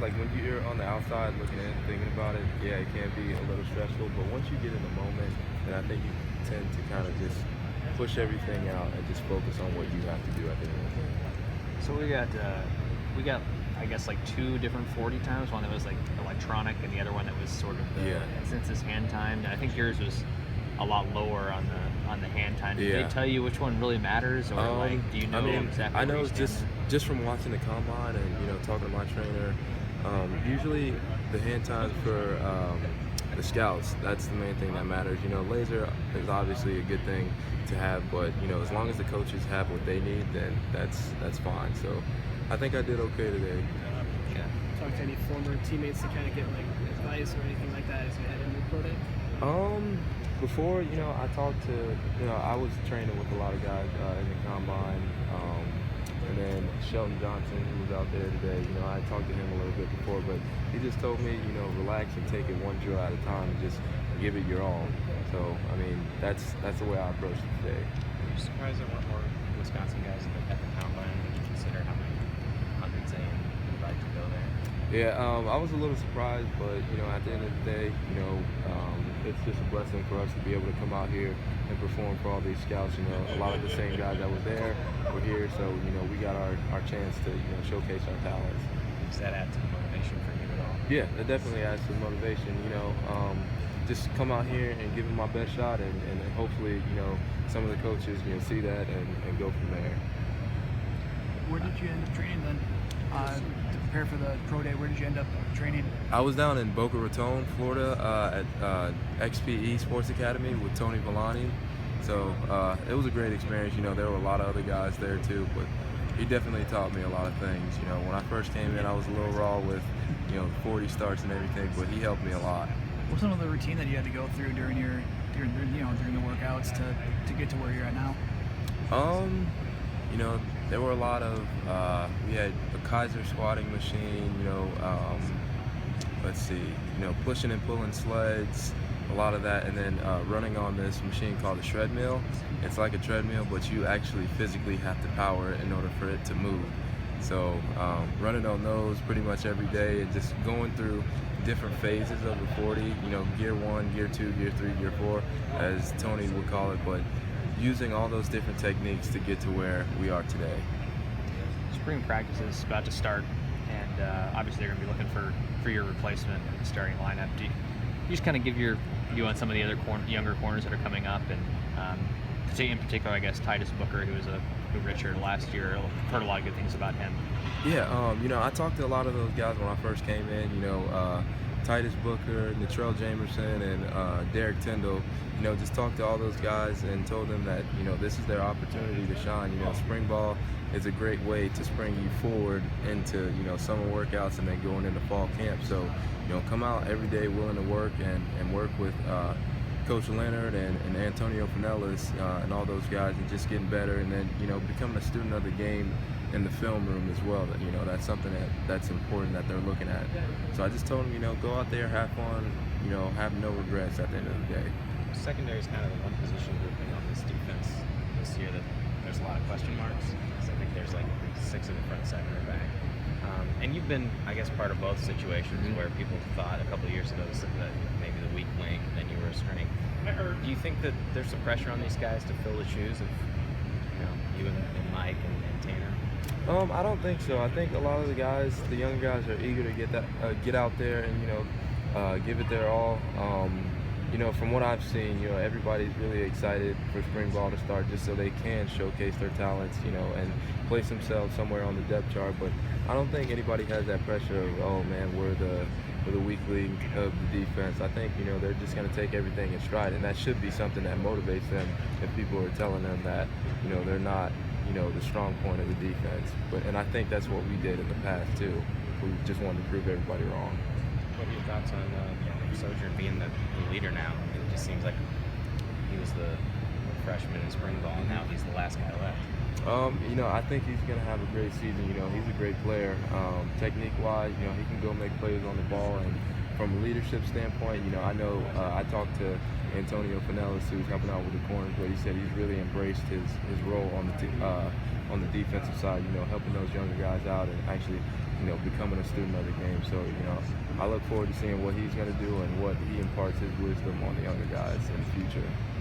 like when you're on the outside looking in, thinking about it, yeah, it can be a little stressful. But once you get in the moment, then I think you tend to kind of just push everything out and just focus on what you have to do at the end of the day. So we got I guess like two different 40 times. One that was like electronic, and the other one that was sort of the since it's hand timed. I think yours was a lot lower on the hand time. Did they tell you which one really matters, or like do you know exactly? I know where you stand just from watching the combine and talking to my trainer. Usually the hand times for the scouts, that's the main thing that matters. Laser is obviously a good thing to have, but as long as the coaches have what they need, then that's fine. So I think I did okay today. Yeah. Talk to any former teammates to kind of get like advice or anything like that as you head into the pro day? Before, I talked to, I was training with a lot of guys in the combine, and then Shelton Johnson, who was out there today, I talked to him a little bit before, but he just told me, relax and take it one drill at a time and just give it your all. So, I mean, that's the way I approached it today. Were you surprised there weren't more Wisconsin guys at the combine when you consider how many hundreds they invite to go there? Yeah, I was a little surprised, but at the end of the day, it's just a blessing for us to be able to come out here and perform for all these scouts. A lot of the same guys that were there were here, so we got our chance to showcase our talents. Does that add to the motivation for you at all? Yeah, it definitely adds to motivation. Just come out here and give it my best shot, and hopefully some of the coaches see that and go from there. Where did you end up training then? To prepare for the pro day, where did you end up training? I was down in Boca Raton, Florida, at XPE Sports Academy with Tony Villani. So it was a great experience. There were a lot of other guys there too, but he definitely taught me a lot of things. When I first came in, I was a little raw with 40 starts and everything, but he helped me a lot. What's some of the routine that you had to go through during the workouts to get to where you're at now? There were a lot of, we had a Kaiser squatting machine, let's see, pushing and pulling sleds, a lot of that, and then running on this machine called a treadmill. It's like a treadmill, but you actually physically have to power it in order for it to move. So running on those pretty much every day and just going through different phases of the 40, gear 1, gear 2, gear 3, gear 4, as Tony would call it, but using all those different techniques to get to where we are today. Spring practice is about to start, and obviously they're going to be looking for your replacement in the starting lineup. Do you just kind of give your view on some of the other younger corners that are coming up, and in particular, I guess, Titus Booker, who redshirted last year. I've heard a lot of good things about him. Yeah, I talked to a lot of those guys when I first came in. Titus Booker, Natrell Jamerson, and Derek Tyndall. Just talked to all those guys and told them that this is their opportunity to shine. Spring ball is a great way to spring you forward into summer workouts and then going into fall camp. So come out every day willing to work and work with Coach Leonard and Antonio Pinellas and all those guys, and just getting better, and then becoming a student of the game in the film room as well. That's something that's important that they're looking at. So I just told them, go out there, have fun, have no regrets at the end of the day. Secondary is kind of the one position grouping on this defense this year that there's a lot of question marks. So I think there's like 6 in the front, 7 in the back. And you've been, I guess, part of both situations where people thought a couple of years ago that maybe the weak link, and then you were a strength. Do you think that there's some pressure on these guys to fill the shoes of you and Mike and Tanner? I don't think so. I think a lot of the guys, the young guys, are eager to get out there and give it their all. From what I've seen, everybody's really excited for spring ball to start, just so they can showcase their talents, and place themselves somewhere on the depth chart. But I don't think anybody has that pressure of, oh man, we're the weak link of the defense. I think they're just going to take everything in stride, and that should be something that motivates them if people are telling them that they're not the strong point of the defense. And I think that's what we did in the past too. We just wanted to prove everybody wrong. What are your thoughts on Sojourn being the leader now? It just seems like he was the freshman in spring ball, and now he's the last guy left. I think he's going to have a great season. He's a great player. Technique-wise, he can go make plays on the ball. And from a leadership standpoint, I know I talked to Antonio Pinellas, who's helping out with the corners, but he said he's really embraced his role on the defensive side. Helping those younger guys out and actually becoming a student of the game. So, I look forward to seeing what he's going to do and what he imparts his wisdom on the younger guys in the future.